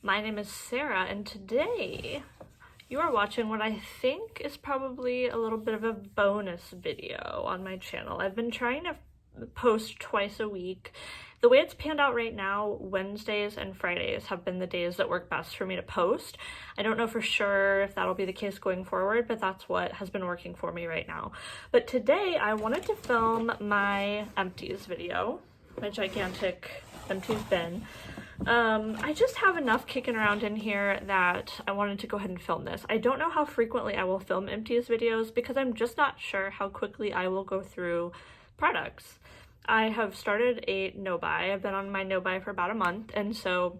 My name is Sarah, and today you are watching what I think is probably a little bit of a bonus video on my channel. I've been trying to post twice a week. The way it's panned out right now, Wednesdays and Fridays have been the days that work best for me to post. I don't know for sure if that'll be the case going forward, but that's what has been working for me right now. But today I wanted to film my Empties video, my gigantic Empties bin. I just have enough kicking around in here that I wanted to go ahead and film this. I don't know how frequently I will film Empties videos because I'm just not sure how quickly I will go through products. I have started a no-buy. I've been on my no-buy for about a month, and so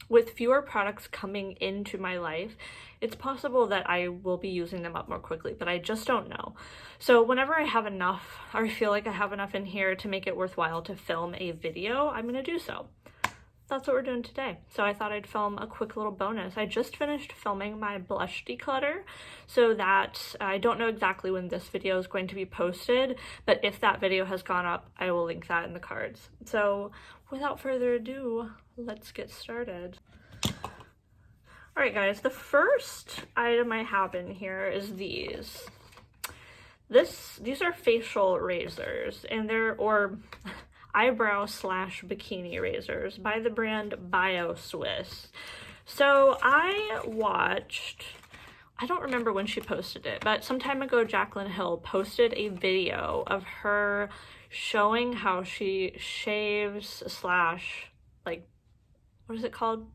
with fewer products coming into my life, it's possible that I will be using them up more quickly, but I just don't know. So whenever I have enough, or I feel like I have enough in here to make it worthwhile to film a video, I'm gonna do so. That's what we're doing today. So I thought I'd film a quick little bonus. I just finished filming my blush declutter, so that I don't know exactly when this video is going to be posted, but if that video has gone up, I will link that in the cards. So without further ado, let's get started. All right, guys, the first item I have in here is these. These are facial razors, and they're, or eyebrow slash bikini razors by the brand BioSwiss. So I don't remember when she posted it, but some time ago Jaclyn Hill posted a video of her showing how she shaves slash, like, what is it called?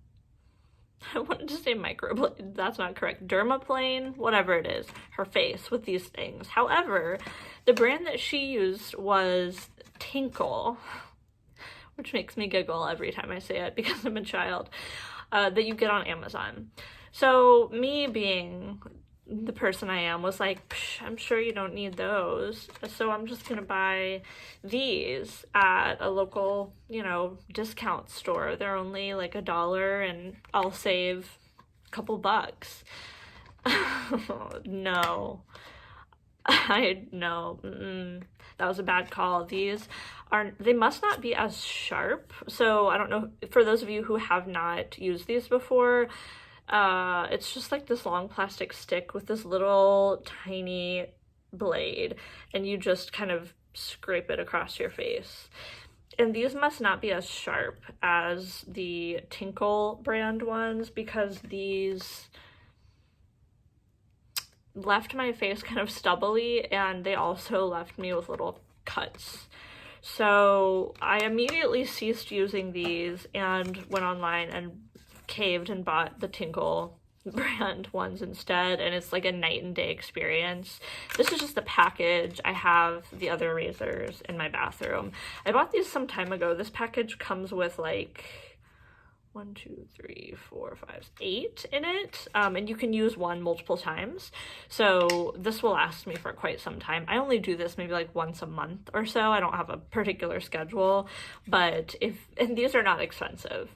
I wanted to say microblade, that's not correct. Dermaplane, whatever it is, her face with these things. However, the brand that she used was Tinkle, which makes me giggle every time I say it because I'm a child, that you get on Amazon. So me being the person I am was like, I'm sure you don't need those, so I'm just gonna buy these at a local, discount store. They're only like $1 and I'll save a couple bucks. No. That was a bad call. They must not be as sharp. So I don't know, for those of you who have not used these before, it's just like this long plastic stick with this little tiny blade, and you just kind of scrape it across your face. And these must not be as sharp as the Tinkle brand ones, because these left my face kind of stubbly, and they also left me with little cuts. So I immediately ceased using these and went online and caved and bought the Tinkle brand ones instead, and it's like a night and day experience. This is just the package. I have the other razors in my bathroom. I bought these some time ago. This package comes with like 1, 2, 3, 4, 5, 8 in it, and you can use one multiple times, so this will last me for quite some time. I only do this maybe like once a month or so. I don't have a particular schedule, but and these are not expensive.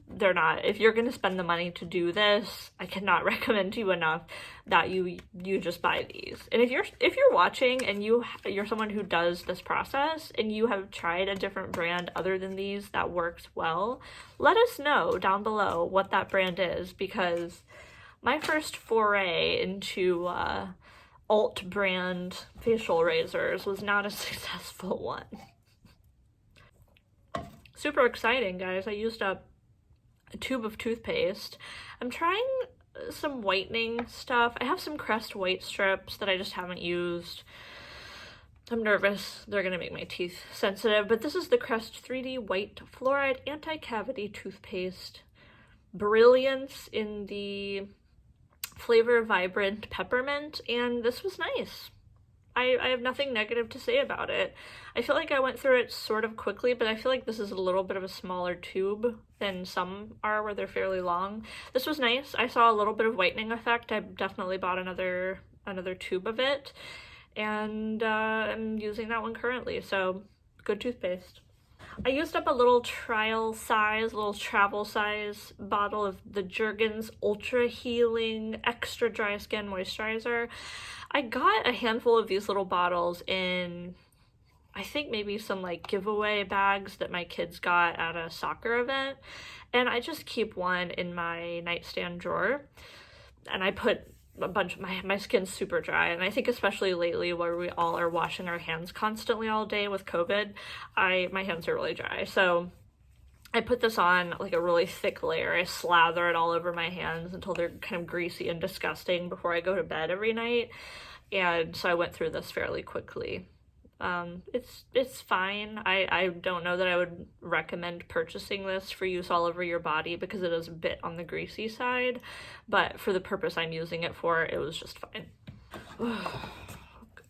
They're not. If you're going to spend the money to do this, I cannot recommend to you enough that you just buy these. And if you're watching and you're someone who does this process and you have tried a different brand other than these that works well, let us know down below what that brand is, because my first foray into alt brand facial razors was not a successful one. Super exciting, guys. I used up a tube of toothpaste. I'm trying some whitening stuff. I have some Crest white strips that I just haven't used. I'm nervous they're gonna make my teeth sensitive, but this is the Crest 3D White Fluoride Anti-Cavity Toothpaste. Brilliance in the flavor Vibrant Peppermint, and this was nice. I have nothing negative to say about it. I feel like I went through it sort of quickly, but I feel like this is a little bit of a smaller tube than some are where they're fairly long. This was nice. I saw a little bit of whitening effect. I definitely bought another tube of it, and I'm using that one currently, so good toothpaste. I used up a little travel size bottle of the Jergens Ultra Healing Extra Dry Skin Moisturizer. I got a handful of these little bottles in I think maybe some like giveaway bags that my kids got at a soccer event, and I just keep one in my nightstand drawer, and I put a bunch of my skin's super dry, and I think especially lately where we all are washing our hands constantly all day with COVID, my hands are really dry. So I put this on like a really thick layer. I slather it all over my hands until they're kind of greasy and disgusting before I go to bed every night. And so I went through this fairly quickly. It's fine. I don't know that I would recommend purchasing this for use all over your body because it is a bit on the greasy side, but for the purpose I'm using it for, it was just fine.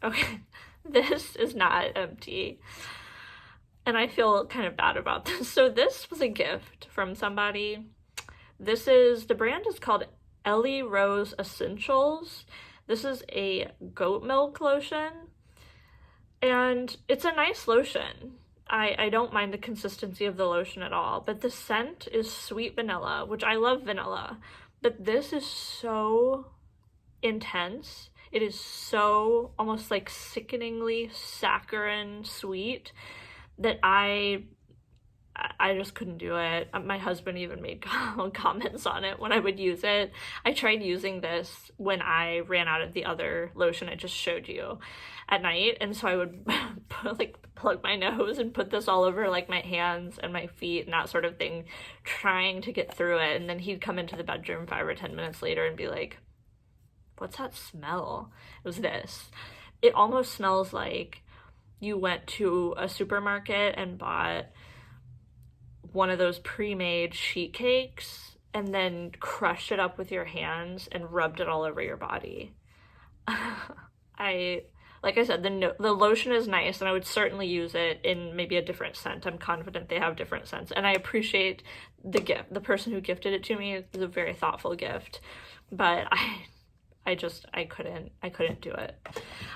Okay, this is not empty, and I feel kind of bad about this. So this was a gift from somebody. The brand is called Ellie Rose Essentials. This is a goat milk lotion. And it's a nice lotion. I don't mind the consistency of the lotion at all, but the scent is sweet vanilla, which I love vanilla, but this is so intense. It is so almost like sickeningly saccharine sweet that I just couldn't do it. My husband even made comments on it when I would use it. I tried using this when I ran out of the other lotion I just showed you at night, and so I would plug my nose and put this all over like my hands and my feet and that sort of thing, trying to get through it. And then he'd come into the bedroom 5 or 10 minutes later and be like, "What's that smell?" It was this. It almost smells like you went to a supermarket and bought one of those pre-made sheet cakes and then crushed it up with your hands and rubbed it all over your body. Like I said, the lotion is nice, and I would certainly use it in maybe a different scent. I'm confident they have different scents, and I appreciate the gift. The person who gifted it to me was a very thoughtful gift, but I couldn't do it.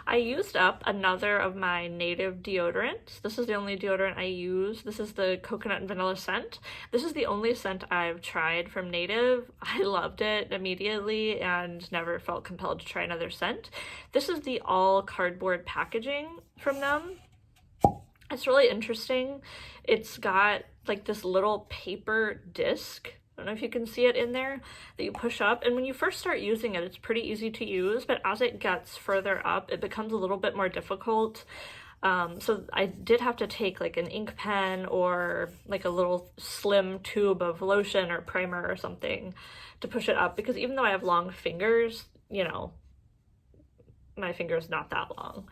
I used up another of my Native deodorants. This is the only deodorant I use. This is the coconut and vanilla scent. This is the only scent I've tried from Native. I loved it immediately and never felt compelled to try another scent. This is the all cardboard packaging from them. It's really interesting. It's got like this little paper disc. I don't know if you can see it in there, that you push up, and when you first start using it, it's pretty easy to use, but as it gets further up, it becomes a little bit more difficult. So I did have to take like an ink pen or like a little slim tube of lotion or primer or something to push it up, because even though I have long fingers, you know, my finger's not that long.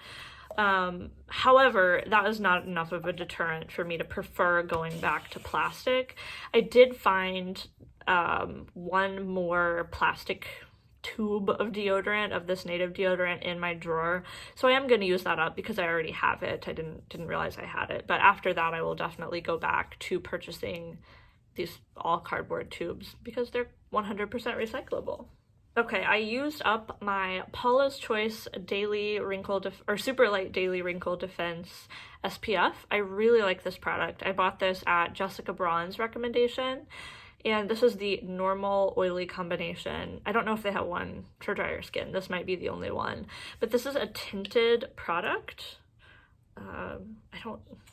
However, that is not enough of a deterrent for me to prefer going back to plastic. I did find one more plastic tube of deodorant, of this Native deodorant, in my drawer, so I am going to use that up because I already have it. I didn't realize I had it, but after that I will definitely go back to purchasing these all cardboard tubes because they're 100% recyclable. Okay, I used up my Paula's Choice Daily Wrinkle Super Light Daily Wrinkle Defense SPF. I really like this product. I bought this at Jessica Braun's recommendation, and this is the normal oily combination. I don't know if they have one for drier skin. This might be the only one, but this is a tinted product.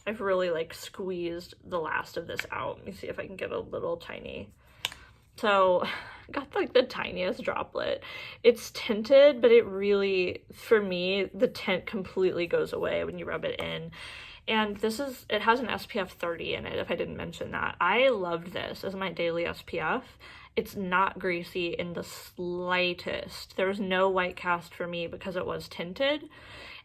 I've really like squeezed the last of this out. Let me see if I can get a little tiny. So I got like the tiniest droplet. It's tinted, but it really, for me, the tint completely goes away when you rub it in. And it has an SPF 30 in it, if I didn't mention that. I loved this as my daily SPF. It's not greasy in the slightest. There was no white cast for me because it was tinted,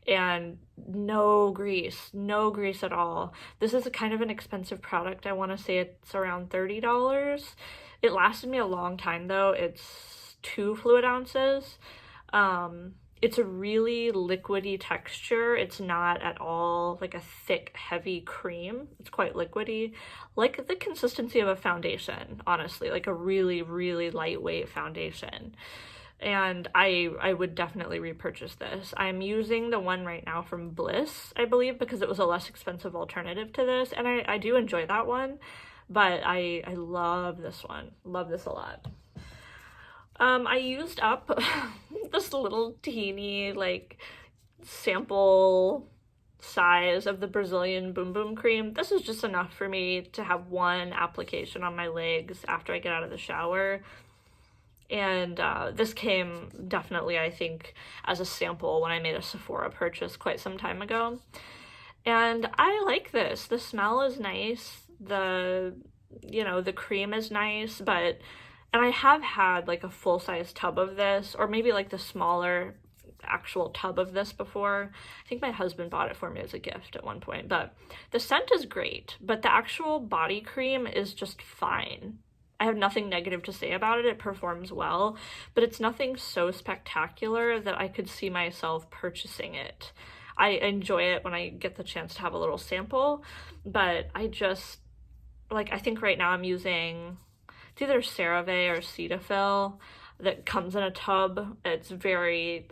and no grease at all. This is a kind of an expensive product. I want to say it's around $30. It lasted me a long time though. It's 2 fluid ounces. It's a really liquidy texture. It's not at all like a thick, heavy cream. It's quite liquidy, like the consistency of a foundation, honestly, like a really, really lightweight foundation. And I would definitely repurchase this. I'm using the one right now from Bliss, I believe, because it was a less expensive alternative to this, and I do enjoy that one, but I love this one. Love this a lot. I used up this little teeny like sample size of the Brazilian Boom Boom cream. This is just enough for me to have one application on my legs after I get out of the shower. And this came definitely, I think, as a sample when I made a Sephora purchase quite some time ago. And I like this. The smell is nice. The cream is nice, and I have had like a full-size tub of this, or maybe like the smaller actual tub of this before. I think my husband bought it for me as a gift at one point, but the scent is great, but the actual body cream is just fine. I have nothing negative to say about it. It performs well, but it's nothing so spectacular that I could see myself purchasing it. I enjoy it when I get the chance to have a little sample, but I think right now I'm using, it's either CeraVe or Cetaphil that comes in a tub. It's a very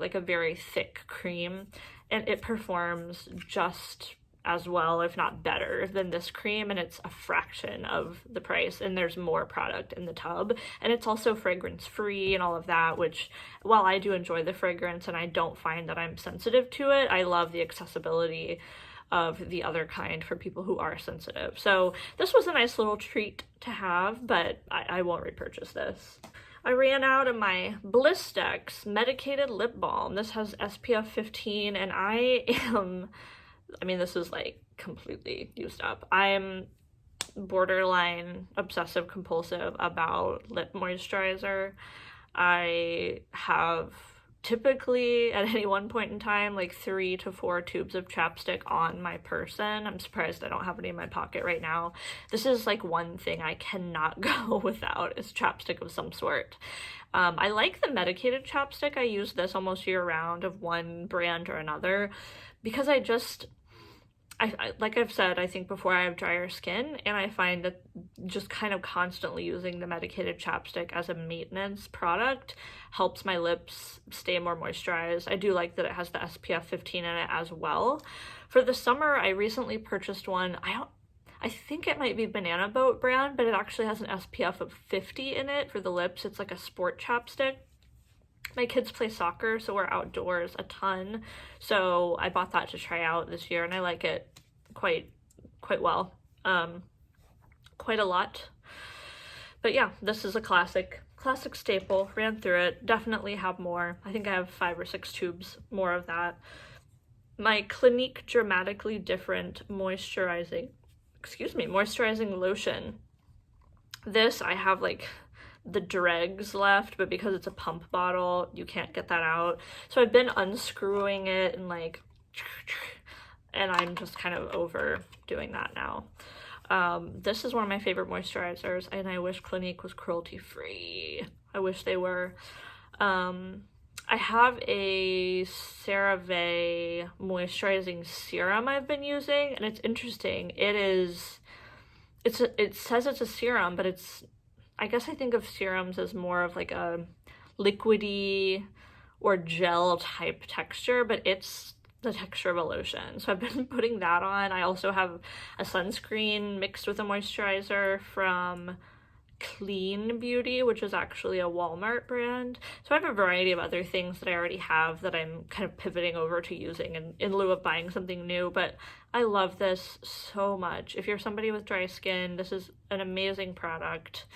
thick cream, and it performs just as well, if not better, than this cream, and it's a fraction of the price, and there's more product in the tub, and it's also fragrance free and all of that, which, while I do enjoy the fragrance and I don't find that I'm sensitive to it, I love the accessibility of the other kind for people who are sensitive. So this was a nice little treat to have, but I won't repurchase this. I ran out of my Blistex medicated lip balm. This has SPF 15, and this is like completely used up. I'm borderline obsessive compulsive about lip moisturizer. I have typically at any one point in time like 3 to 4 tubes of chapstick on my person. I'm surprised I don't have any in my pocket right now. This is like one thing I cannot go without, is chapstick of some sort. I like the medicated chapstick. I use this almost year round of one brand or another, because I like I've said, I think before, I have drier skin, and I find that just kind of constantly using the medicated chapstick as a maintenance product helps my lips stay more moisturized. I do like that it has the SPF 15 in it as well. For the summer, I recently purchased one. I think it might be Banana Boat brand, but it actually has an SPF of 50 in it for the lips. It's like a sport chapstick. My kids play soccer, so we're outdoors a ton, so I bought that to try out this year, and I like it quite well, quite a lot. But yeah, this is a classic staple. Ran through it. Definitely have more. I think I have 5 or 6 tubes more of that. My Clinique Dramatically Different moisturizing lotion. This, I have like the dregs left, but because it's a pump bottle, you can't get that out. So I've been unscrewing it and I'm just kind of over doing that now. This is one of my favorite moisturizers, and I wish Clinique was cruelty-free. I wish they were. I have a CeraVe moisturizing serum I've been using, and it's interesting. It says it's a serum, but I guess I think of serums as more of like a liquidy or gel type texture, but it's the texture of a lotion. So I've been putting that on. I also have a sunscreen mixed with a moisturizer from Clean Beauty, which is actually a Walmart brand. So I have a variety of other things that I already have that I'm kind of pivoting over to using in lieu of buying something new. But I love this so much. If you're somebody with dry skin, this is an amazing product.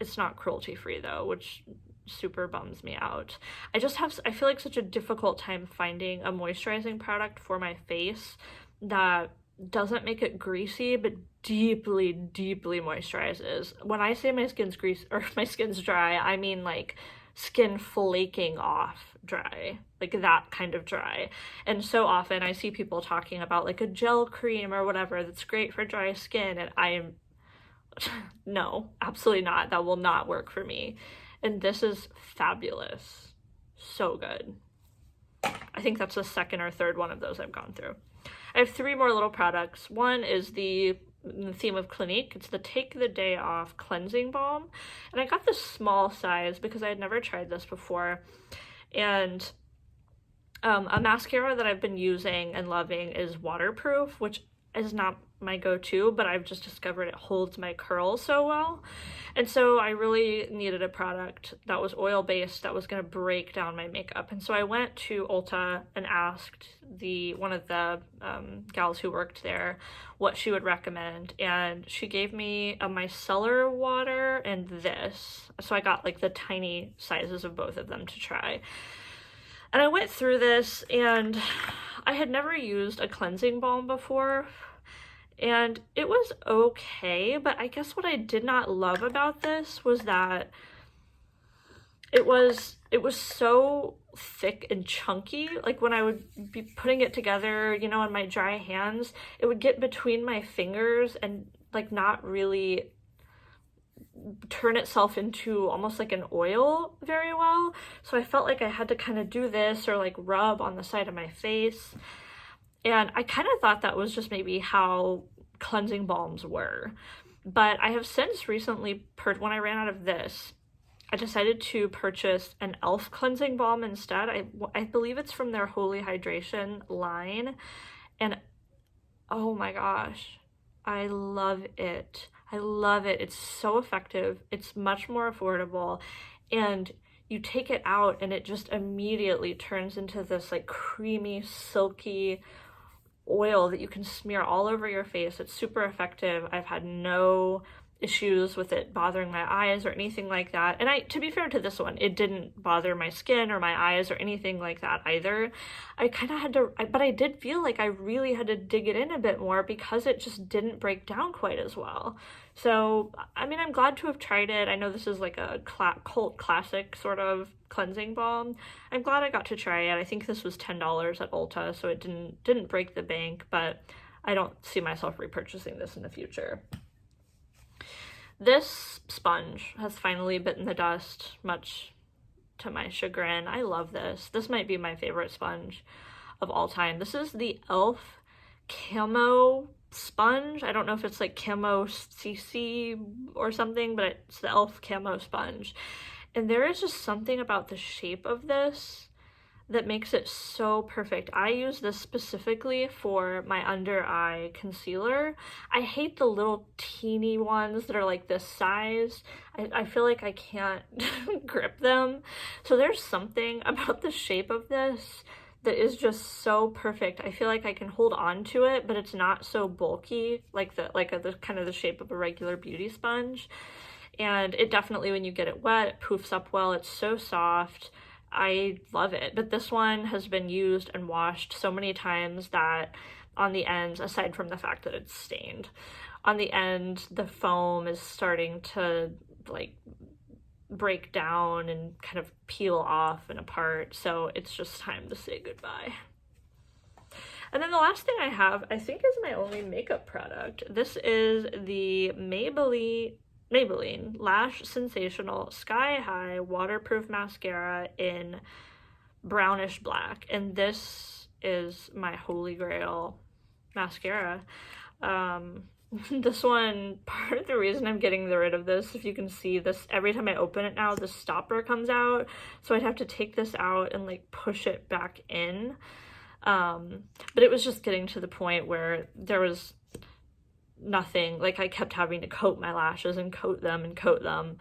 It's not cruelty-free though, which super bums me out. I feel like such a difficult time finding a moisturizing product for my face that doesn't make it greasy, but deeply, deeply moisturizes. When I say my skin's dry, I mean like skin flaking off dry, like that kind of dry. And so often I see people talking about like a gel cream or whatever that's great for dry skin, and no, absolutely not. That will not work for me. And this is fabulous. So good. I think that's the second or third one of those I've gone through. I have 3 more little products. One is the theme of Clinique. It's the Take the Day Off Cleansing Balm. And I got this small size because I had never tried this before. And a mascara that I've been using and loving is waterproof, which is not my go-to, but I've just discovered it holds my curls so well. And so I really needed a product that was oil-based that was going to break down my makeup. And so I went to Ulta and asked one of the gals who worked there what she would recommend, and she gave me a micellar water and this. So I got like the tiny sizes of both of them to try. And I went through this, and I had never used a cleansing balm before, and it was okay, but I guess what I did not love about this was that it was so thick and chunky. Like when I would be putting it together, you know, on my dry hands, it would get between my fingers and like not really turn itself into almost like an oil very well. So I felt like I had to kind of do this or like rub on the side of my face. And I kind of thought that was just maybe how cleansing balms were. But I have since recently, when I ran out of this, I decided to purchase an e.l.f. cleansing balm instead. I believe it's from their Holy Hydration line. And oh my gosh, I love it. I love it. It's so effective. It's much more affordable. And you take it out and it just immediately turns into this like creamy, silky oil that you can smear all over your face. It's super effective. I've had no issues with it bothering my eyes or anything like that. And to be fair to this one, it didn't bother my skin or my eyes or anything like that either. I kind of had to, but I did feel like I really had to dig it in a bit more because it just didn't break down quite as well. So, I mean, I'm glad to have tried it. I know this is like a cult classic sort of cleansing balm. I'm glad I got to try it. I think this was $10 at Ulta, so it didn't break the bank, but I don't see myself repurchasing this in the future. This sponge has finally bitten the dust, much to my chagrin. I love this. This might be my favorite sponge of all time. This is the e.l.f. Camo sponge. I don't know if it's like Camo CC or something, but it's the e.l.f. Camo sponge. And there is just something about the shape of this that makes it so perfect. I use this specifically for my under eye concealer. I hate the little teeny ones that are like this size. I feel like I can't grip them. So there's something about the shape of this that is just so perfect. I feel like I can hold on to it, but it's not so bulky like the kind of the shape of a regular beauty sponge. And it definitely, when you get it wet, it poofs up well. It's so soft. I love it. But this one has been used and washed so many times that on the ends, aside from the fact that it's stained, on the end the foam is starting to like break down and kind of peel off and apart. So it's just time to say goodbye. And then the last thing I have, I think, is my only makeup product. This is the Maybelline Lash Sensational Sky High Waterproof Mascara in brownish black. And this is my holy grail mascara. This one, part of the reason I'm getting rid of this, if you can see this, every time I open it now, the stopper comes out. So I'd have to take this out and like push it back in. But it was just getting to the point where there was nothing, like I kept having to coat my lashes and coat them and coat them.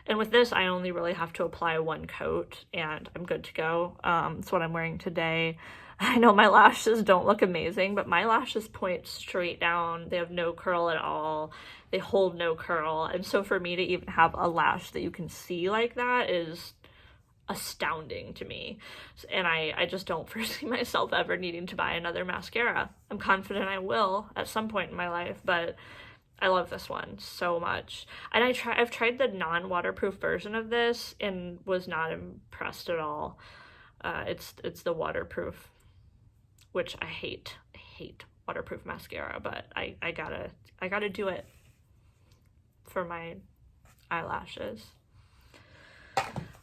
And with this, I only really have to apply one coat and I'm good to go. It's what I'm wearing today. I know my lashes don't look amazing, but my lashes point straight down. They have no curl at all. They hold no curl. And so for me to even have a lash that you can see like that is astounding to me. And I just don't foresee myself ever needing to buy another mascara. I'm confident I will at some point in my life, but I love this one so much. And I've tried the non-waterproof version of this and was not impressed at all. It's the waterproof, which I hate. I hate waterproof mascara, but I gotta do it for my eyelashes.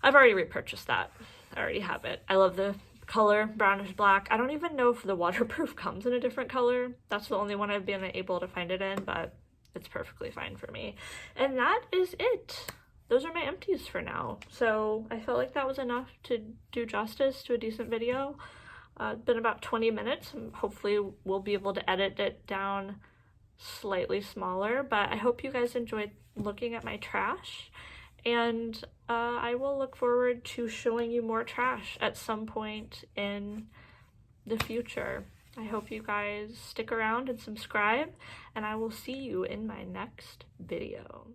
I've already repurchased that. I already have it. I love the color, brownish black. I don't even know if the waterproof comes in a different color. That's the only one I've been able to find it in, but it's perfectly fine for me. And that is it. Those are my empties for now. So I felt like that was enough to do justice to a decent video. It's been about 20 minutes, and hopefully we'll be able to edit it down slightly smaller, but I hope you guys enjoyed looking at my trash, and I will look forward to showing you more trash at some point in the future. I hope you guys stick around and subscribe, and I will see you in my next video.